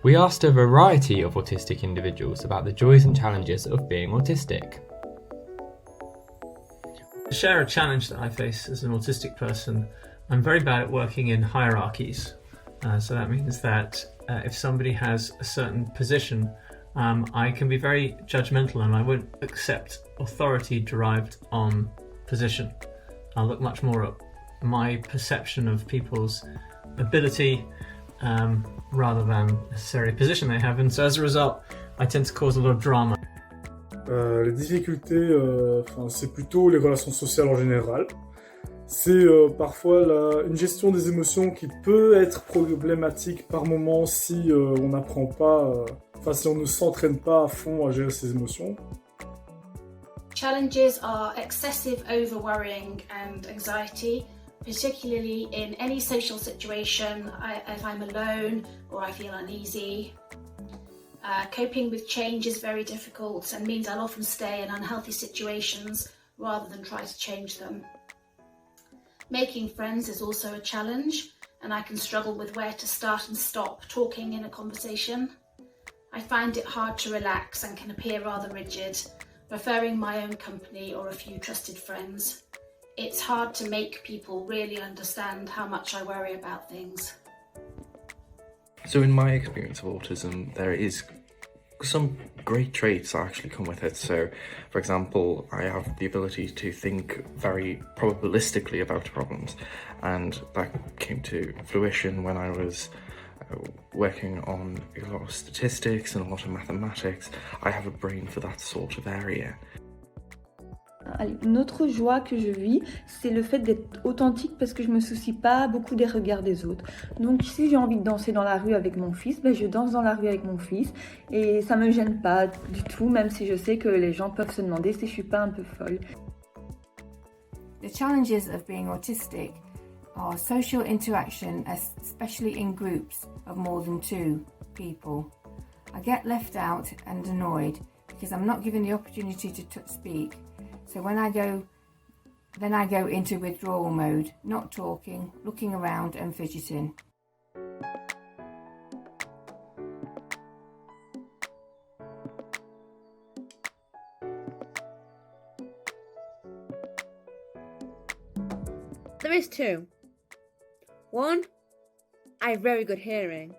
We asked a variety of autistic individuals about the joys and challenges of being autistic. To share a challenge that I face as an autistic person, I'm very bad at working in hierarchies. So that means that if somebody has a certain position, I can be very judgmental and I won't accept authority derived on position. I'll look much more at my perception of people's ability rather than necessarily position they have, and so as a result I tend to cause a lot of drama. Les difficultés, c'est plutôt les relations sociales en général. C'est parfois une gestion des émotions qui peut être problématique par moment si on n'apprend pas, si on ne s'entraîne pas à fond à gérer ses émotions. Challenges are excessive over-worrying and anxiety, particularly in any social situation, if I'm alone or I feel uneasy. Coping with change is very difficult and means I'll often stay in unhealthy situations rather than try to change them. Making friends is also a challenge, and I can struggle with where to start and stop talking in a conversation. I find it hard to relax and can appear rather rigid, preferring my own company or a few trusted friends. It's hard to make people really understand how much I worry about things. So in my experience of autism, there is some great traits that actually come with it. So, for example, I have the ability to think very probabilistically about problems, and that came to fruition when I was working on a lot of statistics and a lot of mathematics. I have a brain for that sort of area. Une autre joie que je vis, c'est le fait d'être authentique parce que je me soucie pas beaucoup des regards des autres. Donc si j'ai envie de danser dans la rue avec mon fils, je danse dans la rue avec mon fils et ça me gêne pas du tout, même si je sais que les gens peuvent se demander si je suis pas un peu folle. The challenges of being autistic are social interaction, especially in groups of more than 2 people. I get left out and annoyed because I'm not given the opportunity to speak. So when I go into withdrawal mode, not talking, looking around and fidgeting. There is 2. 1, I have very good hearing.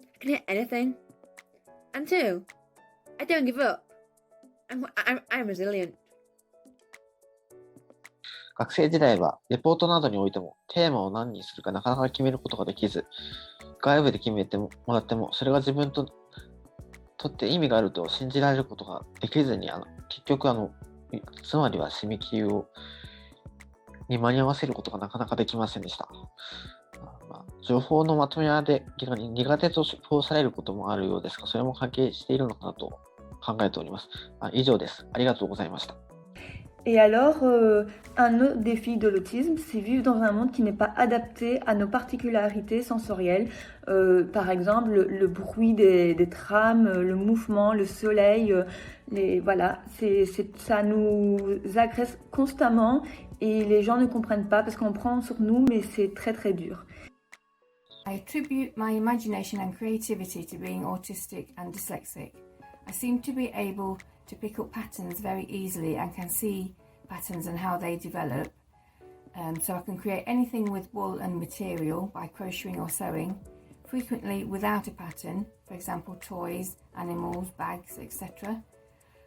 I can hear anything. And 2, I don't give up. I'm resilient. 学生時代はレポートなどにおいてもテーマを何にするかなかなか決めることができず、外部で決めてもらってもそれが自分とって意味があると信じられることができずに、結局つまりは締め切りに間に合わせることがなかなかできませんでした。情報のまとめ屋で苦手と評されることもあるようですが、それも関係しているのかなと考えております。以上です。ありがとうございました。Et alors, un autre défi de l'autisme, c'est vivre dans un monde qui n'est pas adapté à nos particularités sensorielles. Par exemple, le bruit des trams, le mouvement, le soleil, ça nous agresse constamment et les gens ne comprennent pas parce qu'on prend sur nous, mais c'est très très dur. I attribute my imagination and creativity to being autistic and dyslexic. I seem to be able to pick up patterns very easily and can see patterns and how they develop. So I can create anything with wool and material by crocheting or sewing, frequently without a pattern, for example toys, animals, bags, etc.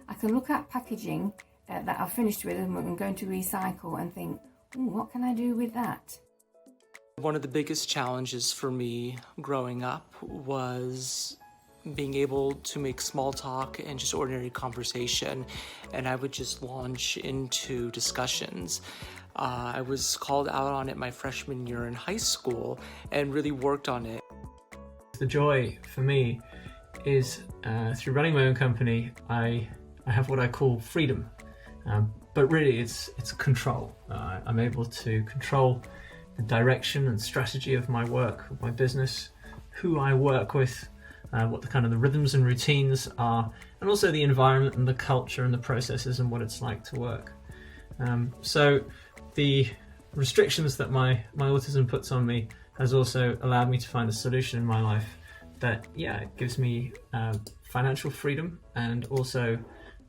I can look at packaging that I've finished with and I'm going to recycle and think, what can I do with that? One of the biggest challenges for me growing up was being able to make small talk and just ordinary conversation, and I would just launch into discussions. I was called out on it my freshman year in high school and really worked on it. The joy for me is through running my own company, I have what I call freedom, but really it's control. I'm able to control the direction and strategy of my work, of my business, who I work with, what the rhythms and routines are, and also the environment and the culture and the processes and what it's like to work. So the restrictions that my autism puts on me has also allowed me to find a solution in my life that, yeah, it gives me financial freedom and also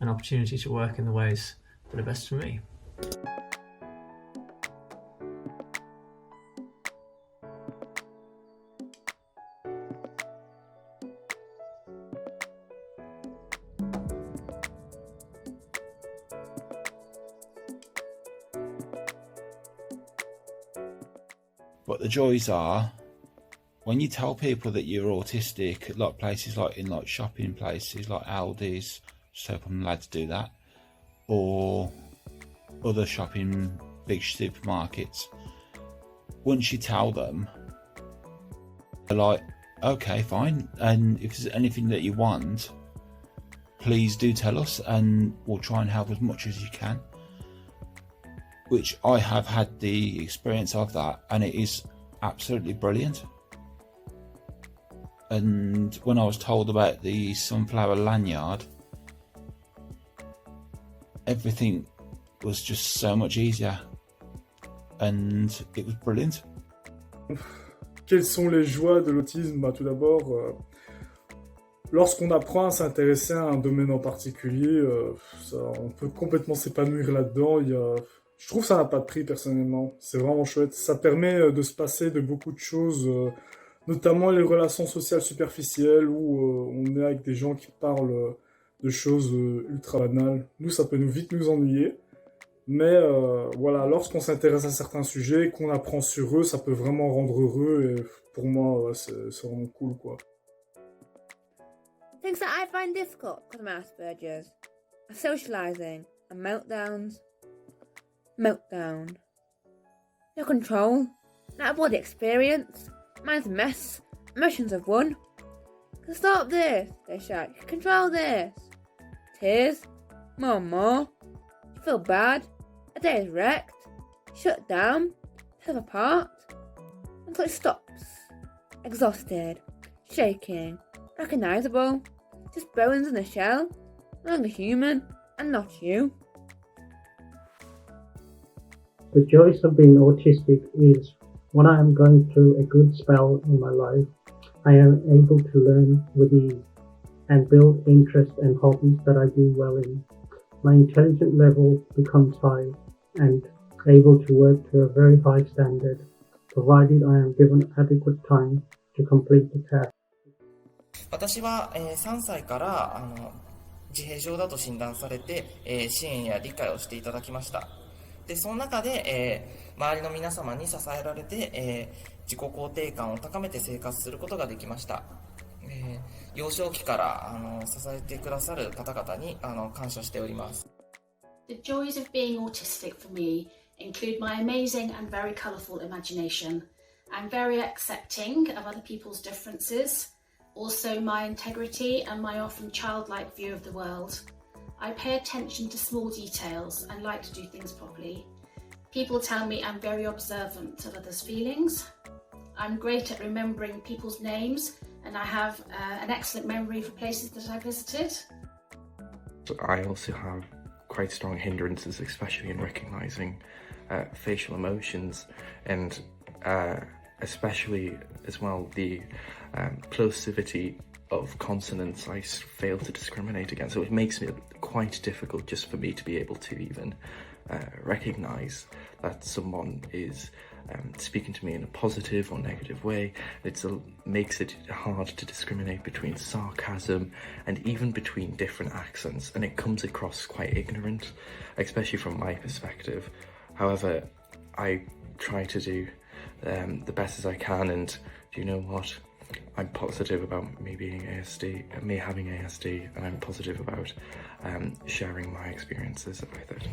an opportunity to work in the ways that are best for me. But the joys are, when you tell people that you're autistic, like places like in like shopping places like Aldi's, just hope I'm allowed to do that, or other shopping big supermarkets, once you tell them, they're like, okay, fine, and if there's anything that you want, please do tell us and we'll try and help as much as you can. Which I have had the experience of that, and it is absolutely brilliant. And when I was told about the sunflower lanyard, everything was just so much easier, and it was brilliant. Quelles sont les joies de l'autisme? Tout d'abord, lorsqu'on apprend à s'intéresser à un domaine en particulier, on peut complètement s'épanouir là-dedans. Je trouve que ça n'a pas de prix personnellement, c'est vraiment chouette. Ça permet de se passer de beaucoup de choses, notamment les relations sociales superficielles où on est avec des gens qui parlent de choses ultra banales. Nous, ça peut vite nous ennuyer, mais voilà, lorsqu'on s'intéresse à certains sujets, qu'on apprend sur eux, ça peut vraiment rendre heureux et pour moi, c'est vraiment cool, quoi. Things that I find difficult because of my Asperger's are socialising and meltdowns. Meltdown. No control. Not a bloody experience. Mind's a mess. Emotions have won. Can stop this, they shout. You can control this. Tears. More and more. You feel bad. A day is wrecked. Shut down. Tear apart. Until it stops. Exhausted. Shaking. Recognisable. Just bones in a shell. No longer human. And not you. The joys of being autistic is when I am going through a good spell in my life, I am able to learn with ease and build interests and hobbies that I do well in. My intelligence level becomes high and able to work to a very high standard, provided I am given adequate time to complete the task. 私は、3歳から自閉症だと診断されて、支援や理解をしていただきました。でその中で、周りの皆様に支えられて、自己肯定感を高めて生活することができました。幼少期から支えてくださる方々に感謝しております。The joys of being autistic for me include my amazing and very colourful imagination. I'm very accepting of other people's differences, also my integrity and my often childlike view of the world. I pay attention to small details and like to do things properly. People tell me I'm very observant of others' feelings. I'm great at remembering people's names and I have an excellent memory for places that I visited. I also have quite strong hindrances, especially in recognising facial emotions and especially as well the plosivity of consonants I fail to discriminate against. So it makes it quite difficult just for me to be able to even recognise that someone is speaking to me in a positive or negative way. It makes it hard to discriminate between sarcasm and even between different accents, and it comes across quite ignorant, especially from my perspective. However, I try to do the best as I can, and do you know what? I'm positive about me being ASD, me having ASD, and I'm positive about sharing my experiences with it.